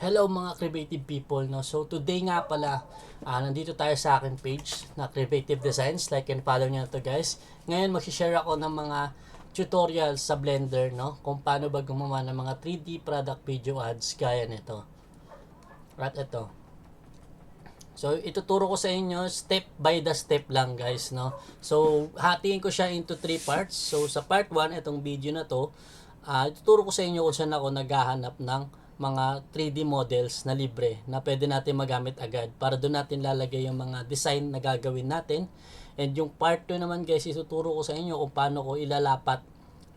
Hello mga creative people, no. So today nga pala, nandito tayo sa akin page na Creative Designs. Like and follow niyo to, guys. Ngayon mag-share ako ng mga tutorials sa Blender, no, kung paano ba gumawa ng mga 3D product video ads gaya nito. At ito. So ituturo ko sa inyo step by the step lang, guys, no. So hatiin ko siya into 3 parts. So sa part 1, itong video na to, ituturo ko sa inyo kung saan ako naghahanap ng mga 3D models na libre na pwede natin magamit agad para doon natin lalagay yung mga design na gagawin natin. And yung part 2 naman, guys, ituturo ko sa inyo kung paano ko ilalapat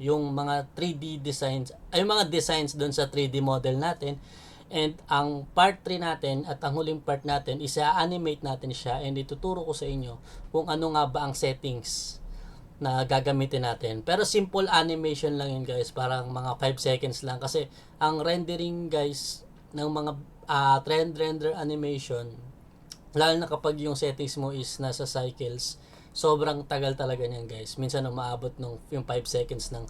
yung mga 3D designs, ay mga designs doon sa 3D model natin. And ang part 3 natin at ang huling part natin, isa-animate natin siya and ituturo ko sa inyo kung ano nga ba ang settings na gagamitin natin. Pero simple animation lang yun, guys, parang mga 5 seconds lang kasi ang rendering, guys, ng mga trend render animation, lalo na kapag yung settings mo is nasa cycles, sobrang tagal talaga niyan, guys. Minsan umaabot nung yung 5 seconds ng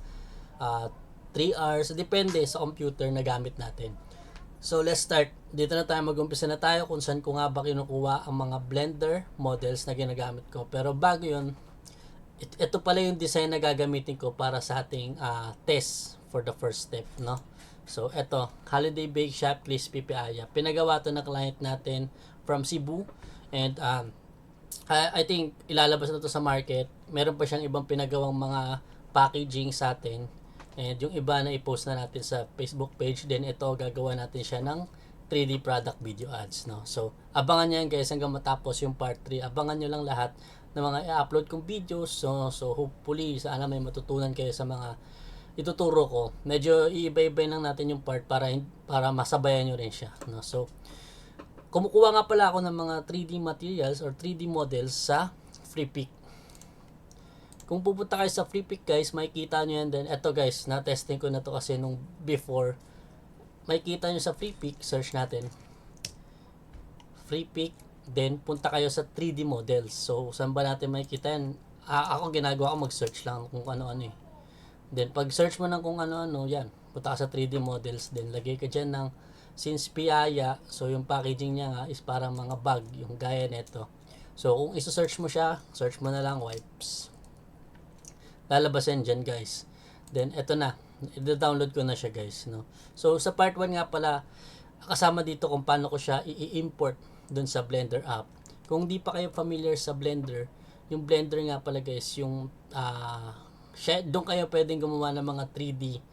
3 hours, depende sa computer na gamit natin. So let's start. Dito na tayo, mag-umpisa na tayo kung saan ko nga ba kinukuha ang mga Blender models na ginagamit ko. Pero bago yun, ito pala yung design na gagamitin ko para sa ating test for the first step, no? So ito, Holiday Bake Shop Crispy Piaya. Pinagawa to na client natin from Cebu, and I think ilalabas na to sa market. Meron pa siyang ibang pinagawang mga packaging sa atin. And yung iba na i-post na natin sa Facebook page. Then ito, gagawa natin siya ng 3D product video ads, no? So abangan niyo yan, guys, hanggang matapos yung part 3. Abangan niyo lang lahat ng mga i-upload kong videos. So hopefully sana may matutunan kayo sa mga ituturo ko. Medyo iiba-ibay lang natin yung part para masabayan niyo rin siya, no? So kumukuha nga pala ako ng mga 3D materials or 3D models sa FreePic. Kung pupunta kayo sa FreePic, guys, makikita nyo yan din. Eto, guys, na-testing ko na to kasi nung before. Makikita nyo sa FreePic, search natin. FreePic, then punta kayo sa 3D models. So, saan ba natin makikita yan? Ako ginagawa ko, mag-search lang kung ano-ano eh. Then, pag search mo ng kung ano-ano, yan. Punta ka sa 3D models, then lagay ka dyan ng since Piaya. So, yung packaging niya nga is parang mga bag, yung gaya nito. So, kung iso-search mo siya, search mo na lang wipes. Lalabas yan dyan, guys. Then eto na, i-download ko na siya, guys, no. So sa part 1 nga pala, kasama dito kung paano ko siya i-import dun sa Blender app. Kung di pa kayo familiar sa Blender, yung Blender nga pala, guys, yung doon kayo pwedeng gumawa ng mga 3D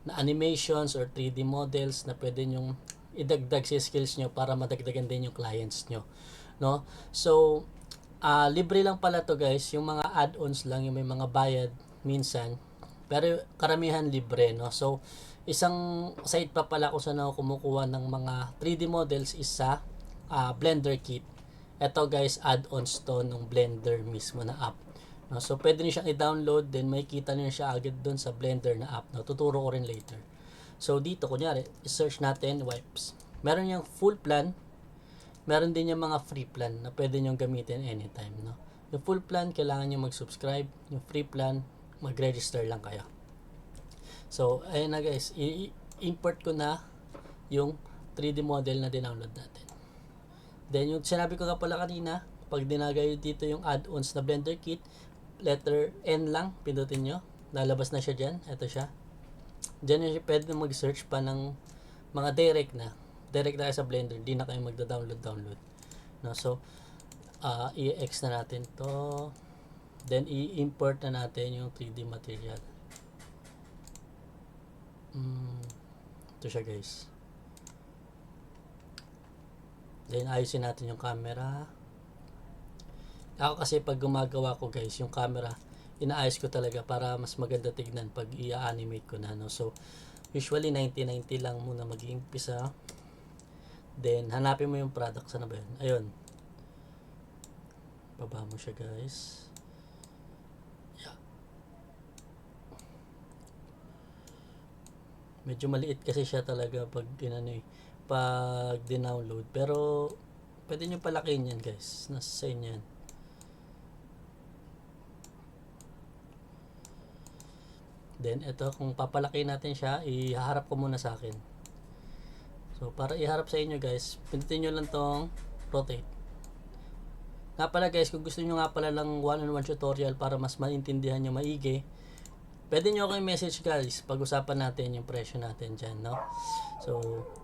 na animations or 3D models na pwede nyong idagdag sa skills nyo para madagdagan din yung clients nyo, no. So libre lang pala to, guys. Yung mga add-ons lang, yung may mga bayad minsan, pero karamihan libre, no. So isang site pa pala kung saan ako kumukuha ng mga 3D models is sa Blender Kit. Ito, guys, add-ons to ng Blender mismo na app, no. So pwede niyo siyang i-download, then makikita niyo siya agad doon sa Blender na app, no. Tuturo ko rin later. So dito, kunyari, i-search natin wipes. Meron yung full plan, meron din yung mga free plan na pwede nyo gamitin anytime, no. Yung full plan, kailangan nyo mag-subscribe. Yung free plan, mag-register lang kayo. So ayun na, guys, i-import ko na yung 3D model na dinownload natin. Then yung sinabi ko nga pala kanina, pag dinagay dito yung add-ons na Blender Kit, letter N lang, pindutin nyo, lalabas na siya dyan. Ito siya. Dyan nyo pwede mag-search pa ng mga direct na sa Blender, di na kayo magda-download, no. So i-ex na natin to, then i-import na natin yung 3D material. Ito siya, guys. Then ayusin natin yung camera. Ako kasi pag gumagawa ko, guys, yung camera inaayos ko talaga para mas maganda tignan pag i-animate ko na, no. So usually 90-90 lang muna mag-iimpisa. Then hanapin mo yung product, sana ba yun? Ayun, baba mo siya, guys. Yeah. Medyo maliit kasi siya talaga pag pag dinownload, pero pwede nyo palakihin yan, guys, nasa sa inyo yan. Then ito, kung papalaki natin siya, ihaharap ko muna sa akin. So, para iharap sa inyo guys, pindutin nyo lang tong rotate. Nga pala guys, kung gusto nyo nga pala lang one-on-one tutorial para mas maintindihan nyo maigi, pwede nyo ako i-message guys, pag-usapan natin yung presyo natin dyan, no? So,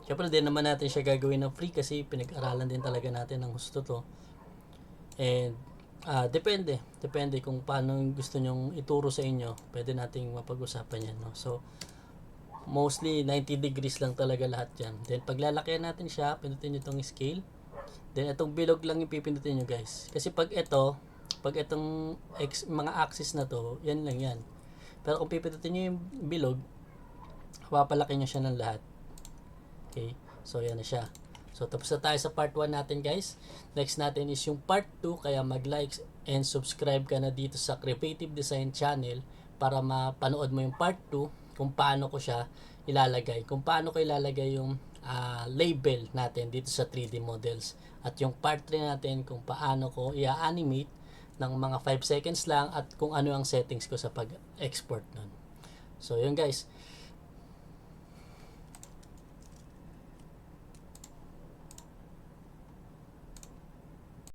syempre din naman natin siya gagawin ng free kasi pinag-aralan din talaga natin ng gusto to. And, depende kung paano gusto nyong ituro sa inyo, pwede nating mapag-usapan yan, no? So, mostly 90 degrees lang talaga lahat yan. Then, paglalakyan natin siya, pindutin nyo itong scale. Then, itong bilog lang yung pipindutin nyo guys. Kasi pag itong mga axis na to, yan lang yan. Pero kung pipindutin nyo yung bilog, papalaki nyo siya ng lahat. Okay? So, yan na siya. So, tapos na tayo sa part 1 natin guys. Next natin is yung part 2. Kaya mag-like and subscribe ka na dito sa Creative Design Channel para mapanood mo yung part 2 kung paano ko siya ilalagay. Kung paano ko ilalagay yung label natin dito sa 3D models. At yung part 3 natin kung paano ko i-animate ng mga 5 seconds lang at kung ano ang settings ko sa pag-export nun. So, yun guys.